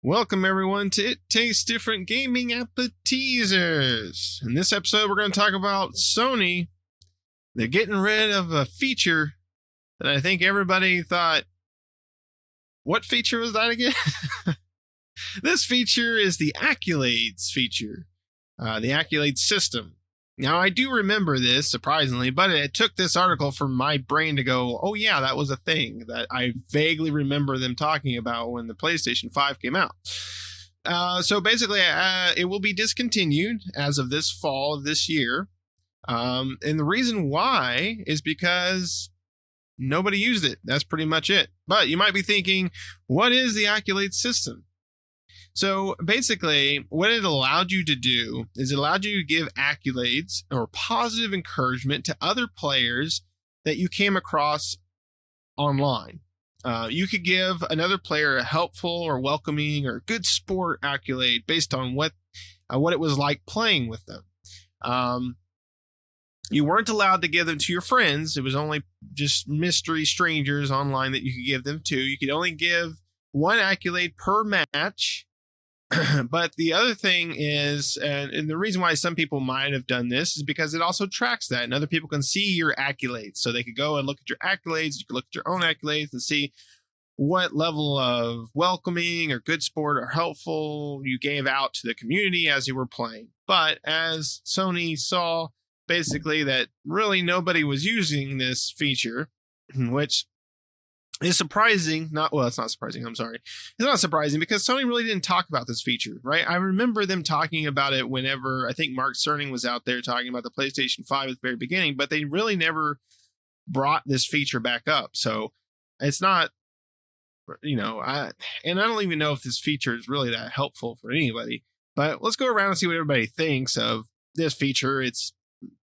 Welcome everyone to It Tastes Different Gaming Appetizers. In this episode, we're going to talk about Sony. They're getting rid of a feature that I think everybody thought, what feature was that again? This feature is the Accolades feature, the Accolades system. Now, I do remember this, surprisingly, but it took this article for my brain to go, oh yeah, that was a thing that I vaguely remember them talking about when the PlayStation 5 came out. So basically, it will be discontinued as of this fall of this year. And the reason why is because nobody used it. That's pretty much it. But you might be thinking, what is the Accolades system? So basically, what it allowed you to do is it allowed you to give accolades or positive encouragement to other players that you came across online. You could give another player a helpful or welcoming or good sport accolade based on what it was like playing with them. You weren't allowed to give them to your friends. It was only just mystery strangers online that you could give them to. You could only give one accolade per match. But the other thing is, and the reason why some people might have done this is because it also tracks that, and other people can see your accolades. So they could go and look at your accolades. You can look at your own accolades and see what level of welcoming or good sport or helpful you gave out to the community as you were playing. But as Sony saw basically that really nobody was using this feature, which is surprising. It's not surprising. I'm sorry. It's not surprising because Sony really didn't talk about this feature, right? I remember them talking about it whenever I think Mark Cerny was out there talking about the PlayStation 5 at the very beginning, but they really never brought this feature back up. So it's not, I don't even know if this feature is really that helpful for anybody, but let's go around and see what everybody thinks of this feature, its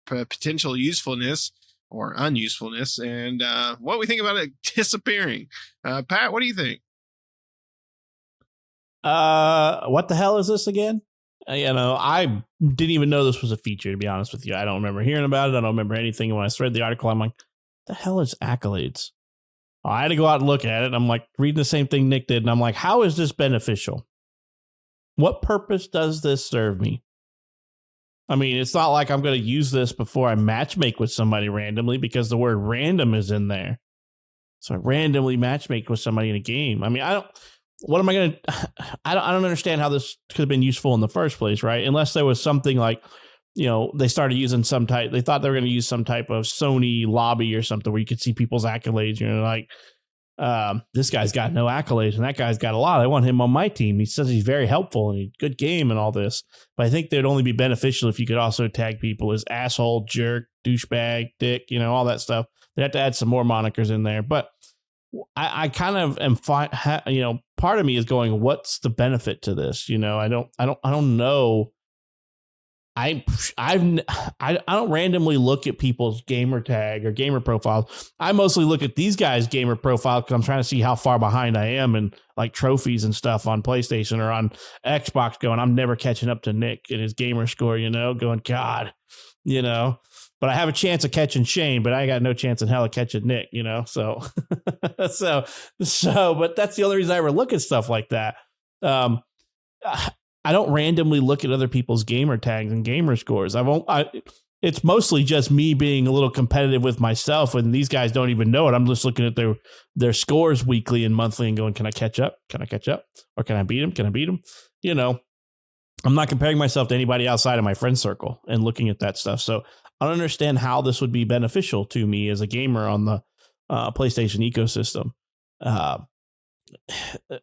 potential usefulness or unusefulness, and what we think about it disappearing. Pat, what do you think? What the hell is this again? I didn't even know this was a feature, to be honest with you. I don't remember hearing about it. I don't remember anything. When I read the article, I'm like, the hell is Accolades? I had to go out and look at it. I'm like reading the same thing Nick did, and I'm like, how is this beneficial? What purpose does this serve me? I mean, it's not like I'm going to use this before I matchmake with somebody randomly because the word random is in there. So I randomly matchmake with somebody in a game. I mean, I don't understand how this could have been useful in the first place, right? Unless there was something like, they started using they thought they were going to use some type of Sony lobby or something where you could see people's accolades. Like, this guy's got no accolades and that guy's got a lot. I want him on my team. He says he's very helpful and good game and all this. But I think they'd only be beneficial if you could also tag people as asshole, jerk, douchebag, dick, all that stuff. They have to add some more monikers in there. But I kind of am fine. Part of me is going, what's the benefit to this? I don't know. I don't randomly look at people's gamer tag or gamer profiles. I mostly look at these guys' gamer profile because I'm trying to see how far behind I am and like trophies and stuff on PlayStation or on Xbox. Going, I'm never catching up to Nick and his gamer score. Going, God, But I have a chance of catching Shane, but I got no chance in hell of catching Nick. So, but that's the only reason I ever look at stuff like that. I don't randomly look at other people's gamer tags and gamer scores. It's mostly just me being a little competitive with myself, and these guys don't even know it. I'm just looking at their scores weekly and monthly and going, can I catch up? Can I catch up? Or can I beat them? Can I beat them? I'm not comparing myself to anybody outside of my friend circle and looking at that stuff. So I don't understand how this would be beneficial to me as a gamer on the PlayStation ecosystem.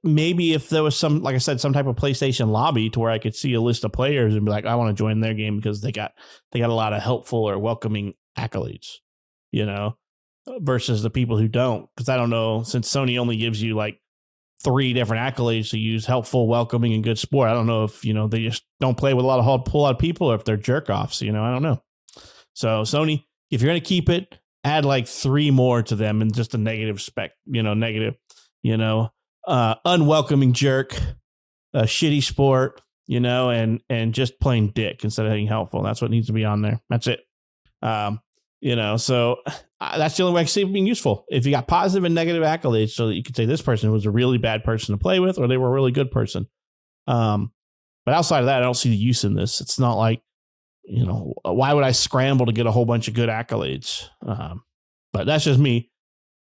Maybe if there was some, like I said, some type of PlayStation lobby to where I could see a list of players and be like, I want to join their game because they got a lot of helpful or welcoming accolades, versus the people who don't. Because I don't know, since Sony only gives you like 3 different accolades to use: helpful, welcoming, and good sport. I don't know if, they just don't play with a lot of pull out people or if they're jerk offs, I don't know. So Sony, if you're going to keep it, add like 3 more to them and just a negative spec, negative, unwelcoming jerk, a shitty sport, and just plain dick instead of being helpful. That's what needs to be on there. That's it. So that's the only way I can see it being useful. If you got positive and negative accolades so that you could say this person was a really bad person to play with or they were a really good person. But outside of that, I don't see the use in this. It's not like, why would I scramble to get a whole bunch of good accolades? But that's just me.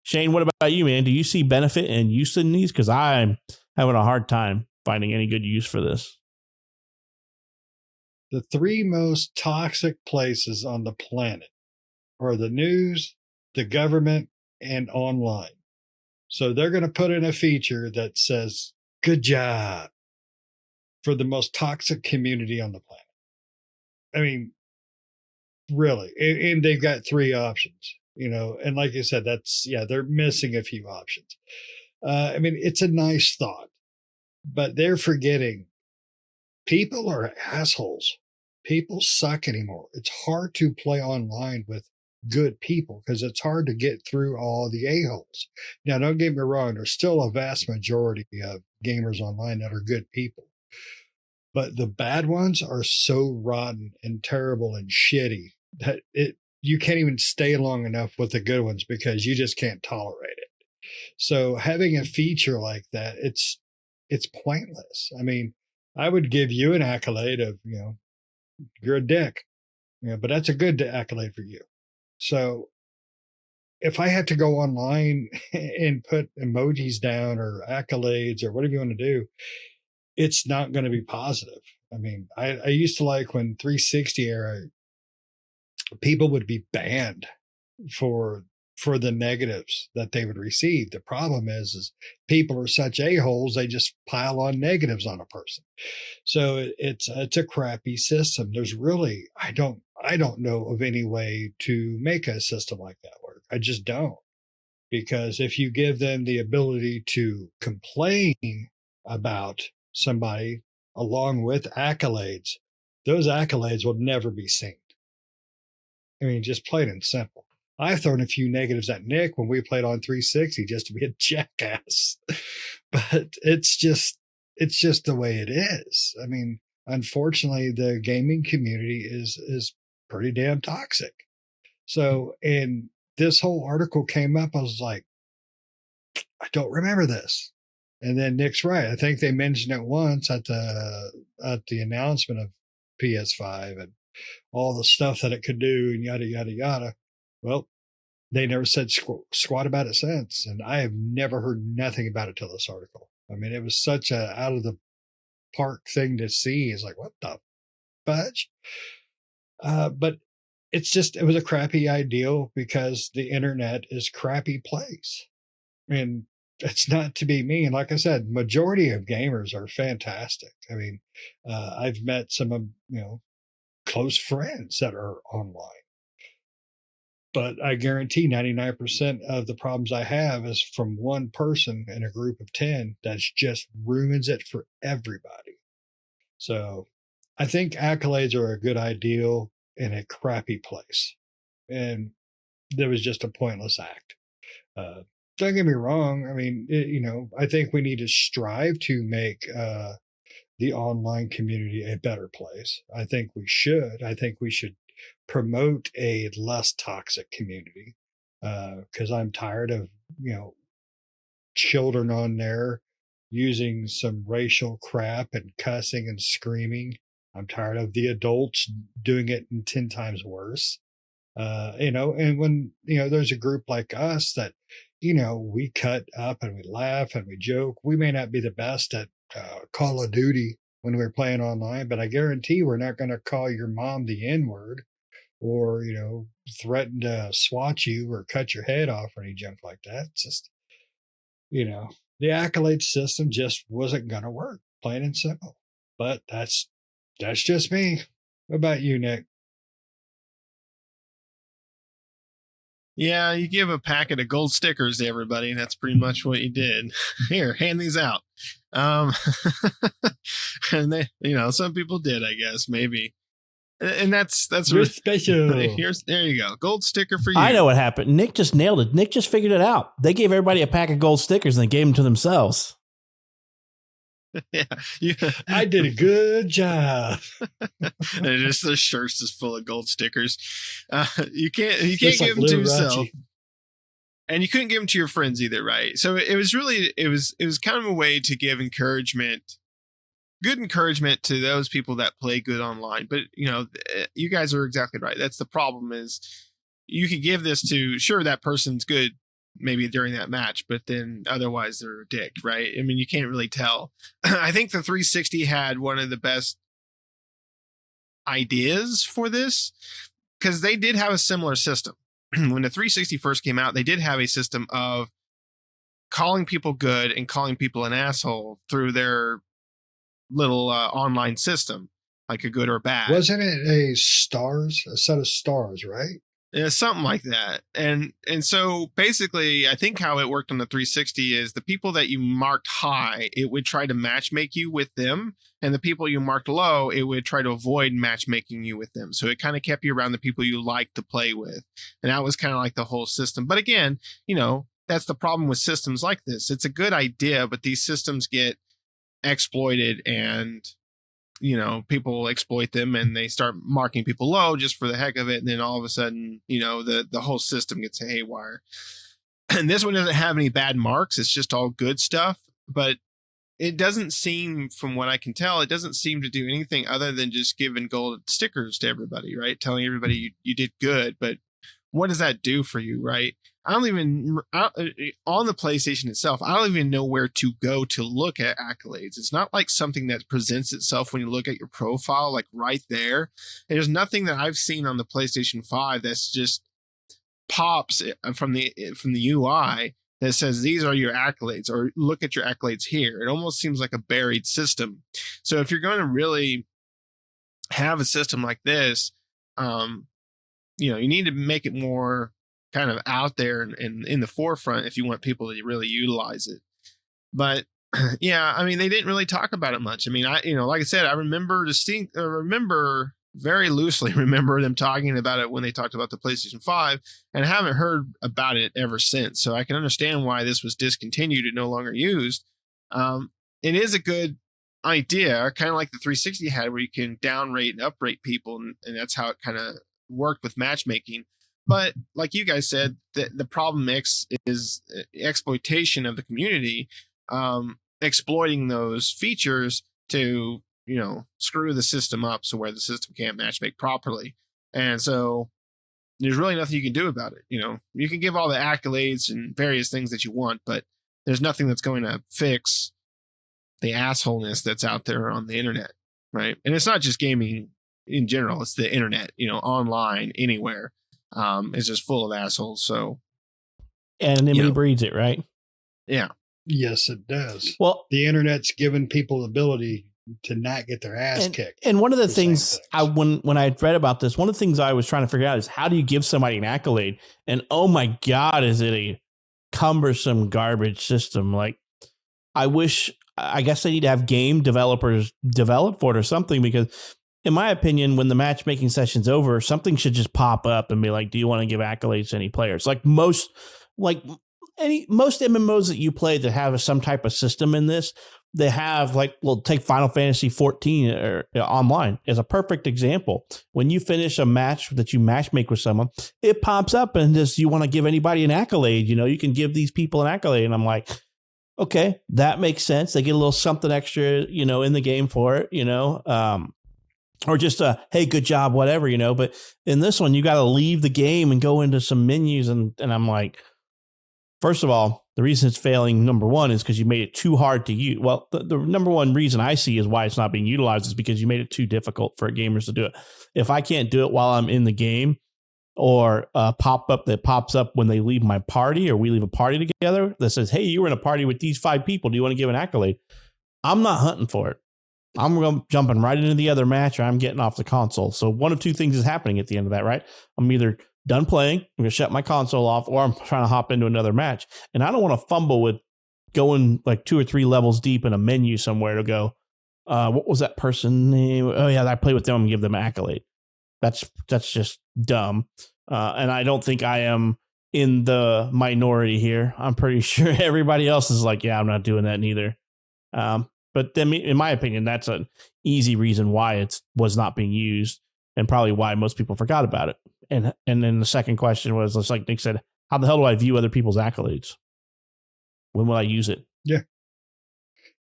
Shane, what about you, man? Do you see benefit and use in these? Because I'm having a hard time finding any good use for this. The 3 most toxic places on the planet are the news, the government, and online. So they're going to put in a feature that says, good job, for the most toxic community on the planet. I mean, really. And they've got 3 options, and like you said, they're missing a few options. I mean, it's a nice thought, but they're forgetting people are assholes. People suck anymore. It's hard to play online with good people because it's hard to get through all the a-holes. Now, don't get me wrong. There's still a vast majority of gamers online that are good people. But the bad ones are so rotten and terrible and shitty that you can't even stay long enough with the good ones because you just can't tolerate it. So having a feature like that, it's pointless. I mean, I would give you an accolade of, you're a dick, but that's a good accolade for you. So if I have to go online and put emojis down or accolades or whatever you want to do, it's not going to be positive. I mean, I used to like when 360 era, people would be banned for the negatives that they would receive. The problem is people are such a-holes, they just pile on negatives on a person. So it's a crappy system. There's really, I don't know of any way to make a system like that work. I just don't. Because if you give them the ability to complain about somebody along with accolades, those accolades will never be seen. I mean, just plain and simple. I've thrown a few negatives at Nick when we played on 360 just to be a jackass, but it's just the way it is. I mean, unfortunately, the gaming community is pretty damn toxic. So, and this whole article came up, I was like, I don't remember this. And then Nick's right. I think they mentioned it once at the announcement of PS5 and all the stuff that it could do and yada, yada, yada. Well, they never said squat about it since. And I have never heard nothing about it till this article. I mean, it was such a out of the park thing to see. It's like, what the fudge? But it was a crappy ideal because the internet is crappy place. And it's not to be mean. Like I said, majority of gamers are fantastic. I mean, I've met some of, close friends that are online. But I guarantee 99% of the problems I have is from one person in a group of 10 that just ruins it for everybody. So I think accolades are a good ideal in a crappy place. And there was just a pointless act. Don't get me wrong. I mean, I think we need to strive to make the online community a better place. I think we should. I think we should promote a less toxic community because I'm tired of, children on there using some racial crap and cussing and screaming. I'm tired of the adults doing it 10 times worse. And when, there's a group like us that, we cut up and we laugh and we joke. We may not be the best at Call of Duty when we're playing online, but I guarantee we're not going to call your mom the N-word or, threaten to swat you or cut your head off or any junk like that. It's just, the accolade system just wasn't going to work, plain and simple. But that's just me. What about you, Nick? Yeah, you give a packet of gold stickers to everybody. That's pretty much what you did. Here, hand these out. And they, some people did, I guess, maybe. And that's You're special. There you go. Gold sticker for you. I know what happened. Nick just nailed it. Nick just figured it out. They gave everybody a pack of gold stickers and they gave them to themselves. Yeah, I did a good job. And just their shirts is full of gold stickers. You can't give like them to yourself, Rachi. and you couldn't give them to your friends either, right? So it was kind of a way to give encouragement good encouragement to those people that play good online. But you guys are exactly right. That's the problem. Is you could give this to, sure, that person's good maybe during that match, but then otherwise they're a dick, right? I mean, you can't really tell. I think the 360 had one of the best ideas for this, because they did have a similar system. When the 360 first came out, they did have a system of calling people good and calling people an asshole through their little online system, like a good or bad. Wasn't it a set of stars, right? Yeah, something like that. And so basically, I think how it worked on the 360 is the people that you marked high, it would try to matchmake you with them. And the people you marked low, it would try to avoid matchmaking you with them. So it kind of kept you around the people you like to play with. And that was kind of like the whole system. But again, that's the problem with systems like this. It's a good idea, but these systems get exploited, and people exploit them, and they start marking people low just for the heck of it. And then all of a sudden, the whole system gets haywire. And this one doesn't have any bad marks. It's just all good stuff. But it doesn't seem, from what I can tell, it doesn't seem to do anything other than just giving gold stickers to everybody, right? Telling everybody you did good. But what does that do for you, right? On the PlayStation itself, I don't even know where to go to look at accolades. It's not like something that presents itself when you look at your profile, like right there. There's nothing that I've seen on the PlayStation 5 that's just pops from the UI that says these are your accolades, or look at your accolades here. It almost seems like a buried system. So if you're going to really have a system like this, you need to make it more kind of out there and in the forefront if you want people to really utilize it. But yeah, I mean, they didn't really talk about it much. I mean, like I said, I remember very loosely remember them talking about it when they talked about the PlayStation 5, and I haven't heard about it ever since. So I can understand why this was discontinued and no longer used. It is a good idea, kind of like the 360 had, where you can downrate and uprate people, and that's how it kind of worked with matchmaking. But like you guys said, the problem is exploitation of the community, exploiting those features to, screw the system up, so where the system can't matchmake properly. And so there's really nothing you can do about it. You can give all the accolades and various things that you want, but there's nothing that's going to fix the assholeness that's out there on the internet, right? And it's not just gaming in general, it's the internet, online, anywhere. It's just full of assholes. So anonymity breeds it, right? Yeah. Yes, it does. Well, the internet's given people the ability to not get their ass kicked. And one of the things when I read about this, one of the things I was trying to figure out is, how do you give somebody an accolade? And oh my God, is it a cumbersome garbage system? Like, I guess they need to have game developers develop for it or something, because in my opinion, when the matchmaking session's over, something should just pop up and be like, do you want to give accolades to any players? Like most MMOs that you play that have some type of system in this, they have take Final Fantasy 14 or online as a perfect example. When you finish a match that you matchmake with someone, it pops up and says, you want to give anybody an accolade? You can give these people an accolade. And I'm like, okay, that makes sense. They get a little something extra, in the game for it, or just hey, good job, whatever, But in this one, you got to leave the game and go into some menus. And I'm like, first of all, the reason it's failing, number one, is because you made it too hard to use. Well, the number one reason I see is why it's not being utilized is because you made it too difficult for gamers to do it. If I can't do it while I'm in the game, or pop-up that pops up when they leave my party, or we leave a party together that says, hey, you were in a party with these 5 people. Do you want to give an accolade? I'm not hunting for it. I'm jumping right into the other match, or I'm getting off the console. So one of two things is happening at the end of that, right? I'm either done playing, I'm going to shut my console off, or I'm trying to hop into another match. And I don't want to fumble with going like 2 or 3 levels deep in a menu somewhere to go, what was that person name? Oh yeah, I play with them and give them an accolade. That's just dumb. And I don't think I am in the minority here. I'm pretty sure everybody else is like, yeah, I'm not doing that neither. But then, in my opinion, that's an easy reason why it was not being used, and probably why most people forgot about it. And then the second question was, just like Nick said, how the hell do I view other people's accolades? When will I use it? Yeah.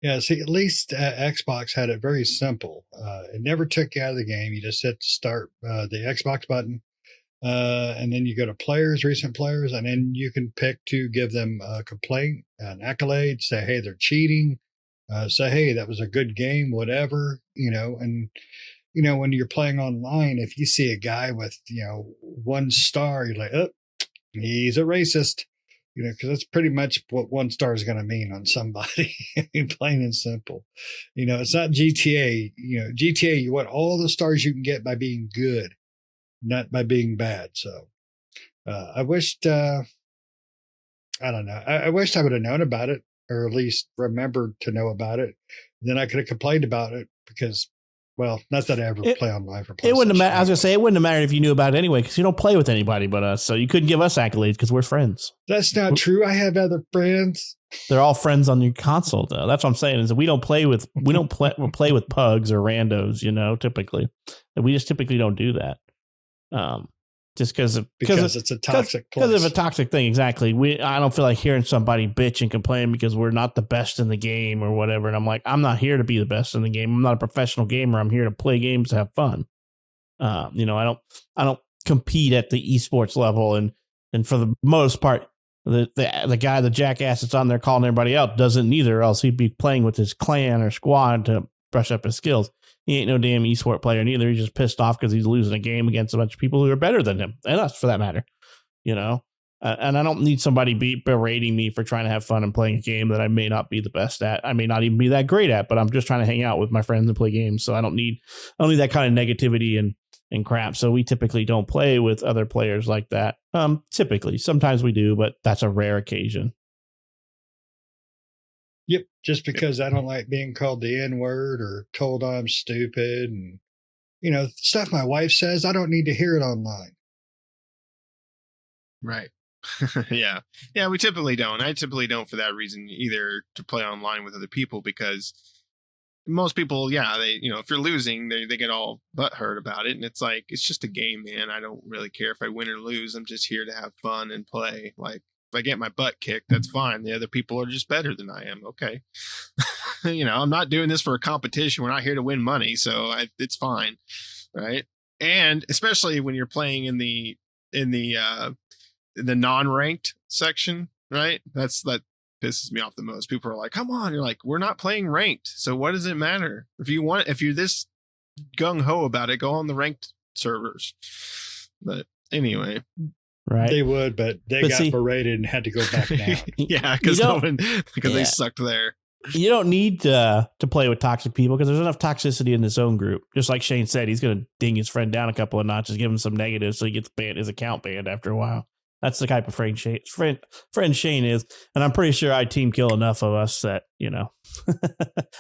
Yeah, see, at least Xbox had it very simple. It never took you out of the game. You just hit start the Xbox button, and then you go to players, recent players, and then you can pick to give them a complaint, an accolade, say, hey, they're cheating, say, hey, that was a good game, whatever, and when you're playing online, if you see a guy with, 1 star, you're like, oh, he's a racist, because that's pretty much what 1 star is going to mean on somebody. Plain and simple. It's not GTA. GTA, you want all the stars you can get by being good, not by being bad. So I wished, I don't know, I wished I would have known about it, or at least remembered to know about it. Then I could have complained about it because, well, not that I ever play online for PlayStation. It wouldn't have mattered. I was going to say, it wouldn't have mattered if you knew about it anyway, because you don't play with anybody but us. So you couldn't give us accolades because we're friends. That's not true. I have other friends. They're all friends on your console, though. That's what I'm saying. Is we don't play with pugs or randos, typically. And we just typically don't do that. Just because it's a toxic place. Because of a toxic thing, exactly. I don't feel like hearing somebody bitch and complain because we're not the best in the game or whatever. And I'm like, I'm not here to be the best in the game. I'm not a professional gamer. I'm here to play games to have fun. I don't compete at the esports level, and for the most part, the guy, the jackass that's on there calling everybody out doesn't either, or else he'd be playing with his clan or squad to brush up his skills. He ain't no damn esport player neither. He's just pissed off because he's losing a game against a bunch of people who are better than him, and us for that matter. And I don't need somebody berating me for trying to have fun and playing a game that I may not be the best at. I may not even be that great at, but I'm just trying to hang out with my friends and play games. So I don't need that kind of negativity and crap. So we typically don't play with other players like that. Typically, sometimes we do, but that's a rare occasion. Yep, just because I don't like being called the N-word or told I'm stupid, and stuff my wife says, I don't need to hear it online. Right. Yeah. We typically don't. I typically don't for that reason either, to play online with other people, because most people, they, if you're losing, they get all butthurt about it, and it's like, it's just a game, man. I don't really care if I win or lose. I'm just here to have fun and play. Like, if I get my butt kicked, that's fine. The other people are just better than I am. Okay. I'm not doing this for a competition. We're not here to win money. So it's fine. Right. And especially when you're playing in the non-ranked section, right? That pisses me off the most. People are like, come on. You're like, we're not playing ranked. So what does it matter? If you're this gung-ho about it, go on the ranked servers. But anyway. Right. They would, but got berated and had to go back down. Yeah, because they sucked there. You don't need to play with toxic people, because there's enough toxicity in his own group. Just like Shane said, he's going to ding his friend down a couple of notches, give him some negatives, so he gets his account banned after a while. That's the type of friend Shane is. And I'm pretty sure I'd team kill enough of us that,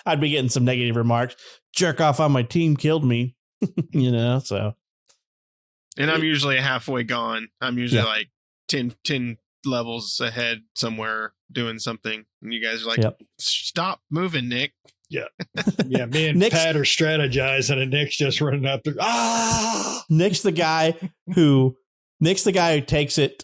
I'd be getting some negative remarks. Jerk off on my team killed me, so. And I'm usually halfway gone. I'm usually like 10 levels ahead somewhere doing something. And you guys are like, Stop moving, Nick. Yeah. Yeah. Me and Pat are strategizing, and Nick's just running up there. Nick's the guy who takes it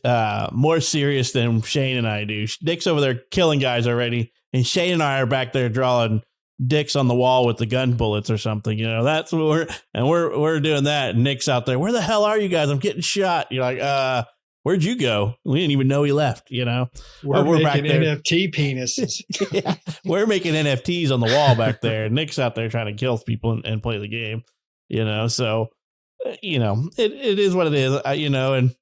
more serious than Shane and I do. Nick's over there killing guys already, and Shane and I are back there drawing dicks on the wall with the gun bullets or something. That's what we're doing that. And Nick's out there. Where the hell are you guys? I'm getting shot. You're like, where'd you go? We didn't even know he left. We're making back there. NFT penises. Yeah, we're making NFTs on the wall back there. Nick's out there trying to kill people and play the game. So it is what it is. And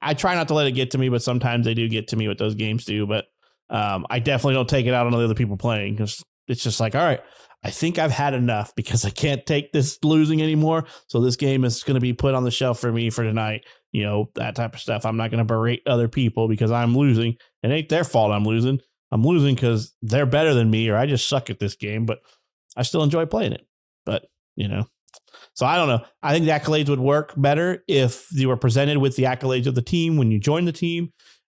I try not to let it get to me, but sometimes they do get to me, what those games do. But I definitely don't take it out on the other people playing, because it's just like, all right, I think I've had enough, because I can't take this losing anymore. So this game is going to be put on the shelf for me for tonight. That type of stuff. I'm not going to berate other people because I'm losing. It ain't their fault I'm losing. I'm losing because they're better than me, or I just suck at this game, but I still enjoy playing it. But, so I don't know. I think the accolades would work better if you were presented with the accolades of the team when you join the team,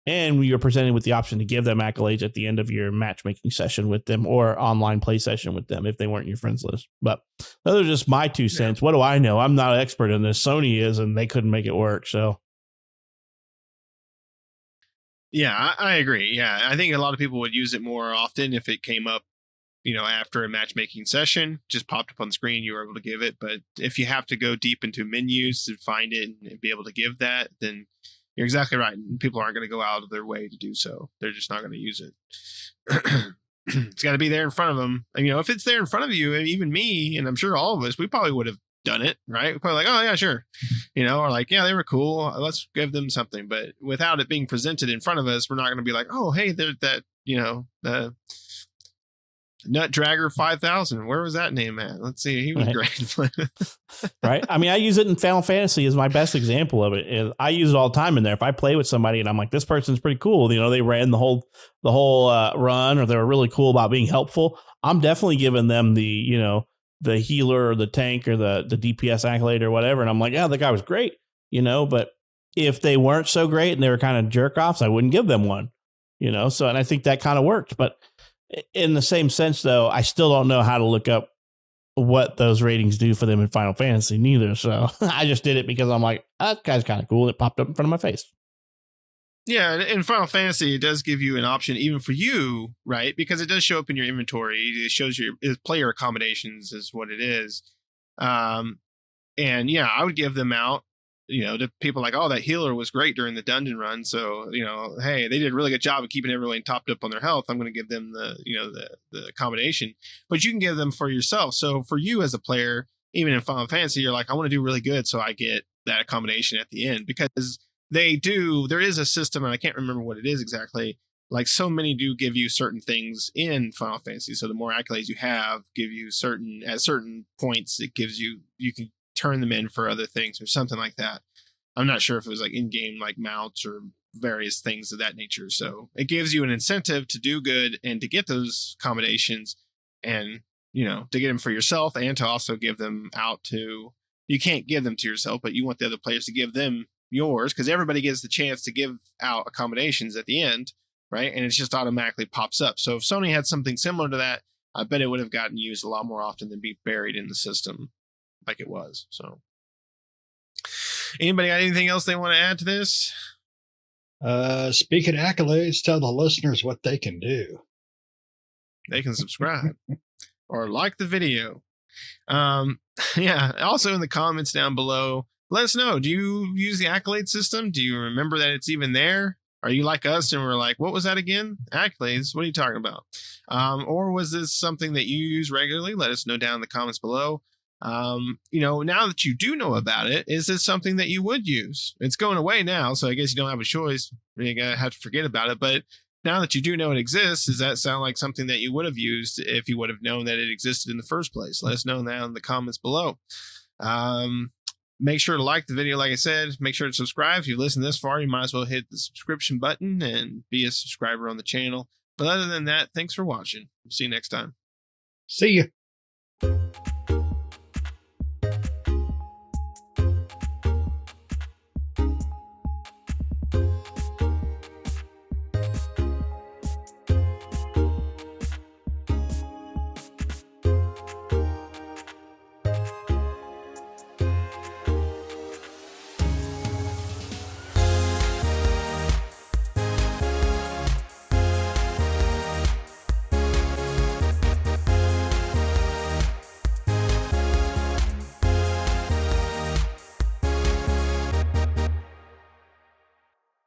and you're presented with the option to give them accolades at the end of your matchmaking session with them, or online play session with them if they weren't your friends list. But those are just my 2 cents. What do I know? I'm not an expert in this. Sony is, and they couldn't make it work. So. Yeah, I agree. Yeah, I think a lot of people would use it more often if it came up after a matchmaking session, just popped up on the screen, you were able to give it. But if you have to go deep into menus to find it and be able to give that, then you're exactly right. People aren't going to go out of their way to do so. They're just not going to use it. It's got to be there in front of them. And, if it's there in front of you, and even me, and I'm sure all of us, we probably would have done it, right? We're probably like, oh yeah, sure. Or like, yeah, they were cool. Let's give them something. But without it being presented in front of us, we're not going to be like, oh, hey, there's that, the Nut Dragger 5000. Where was that name at? Let's see. He was great. Right. I mean, I use it in Final Fantasy as my best example of it. I use it all the time in there. If I play with somebody and I'm like, this person's pretty cool, they ran the whole run, or they were really cool about being helpful, I'm definitely giving them the healer or the tank or the DPS accolade or whatever. And I'm like, yeah, the guy was great, but if they weren't so great and they were kind of jerk offs, I wouldn't give them one, so, and I think that kind of worked. But in the same sense, though, I still don't know how to look up what those ratings do for them in Final Fantasy neither. So I just did it because I'm like, that guy's kind of cool. It popped up in front of my face. Yeah, in Final Fantasy, it does give you an option even for you, right? Because it does show up in your inventory. It shows your player accommodations is what it is. And yeah, I would give them out, to people like, oh, that healer was great during the dungeon run. So, hey, they did a really good job of keeping everyone topped up on their health. I'm going to give them the accommodation. But you can give them for yourself. So for you as a player, even in Final Fantasy, you're like, I want to do really good, so I get that accommodation at the end, because there is a system, and I can't remember what it is exactly. Like, so many do give you certain things in Final Fantasy. So the more accolades you have, give you at certain points, it gives you can turn them in for other things or something like that. I'm not sure if it was like in-game, like mounts or various things of that nature. So it gives you an incentive to do good and to get those accommodations, and, to get them for yourself, and to also give them out to, you can't give them to yourself, but you want the other players to give them yours, because everybody gets the chance to give out accommodations at the end, right? And it just automatically pops up. So if Sony had something similar to that, I bet it would have gotten used a lot more often than be buried in the system like it was. So anybody got anything else they want to add to this? Speaking of accolades, tell the listeners what they can do. They can subscribe or like the video. Yeah. Also in the comments down below, let us know. Do you use the accolade system? Do you remember that it's even there? Are you like us and we're like, what was that again? Accolades? What are you talking about? Or was this something that you use regularly? Let us know down in the comments below. Now that you do know about it, is this something that you would use? It's going away now, so I guess you don't have a choice. You're going to have to forget about it. But now that you do know it exists, does that sound like something that you would have used if you would have known that it existed in the first place? Let us know down in the comments below. Make sure to like the video, like I said. Make sure to subscribe. If you've listened this far, you might as well hit the subscription button and be a subscriber on the channel. But other than that, thanks for watching. We'll see you next time. See ya.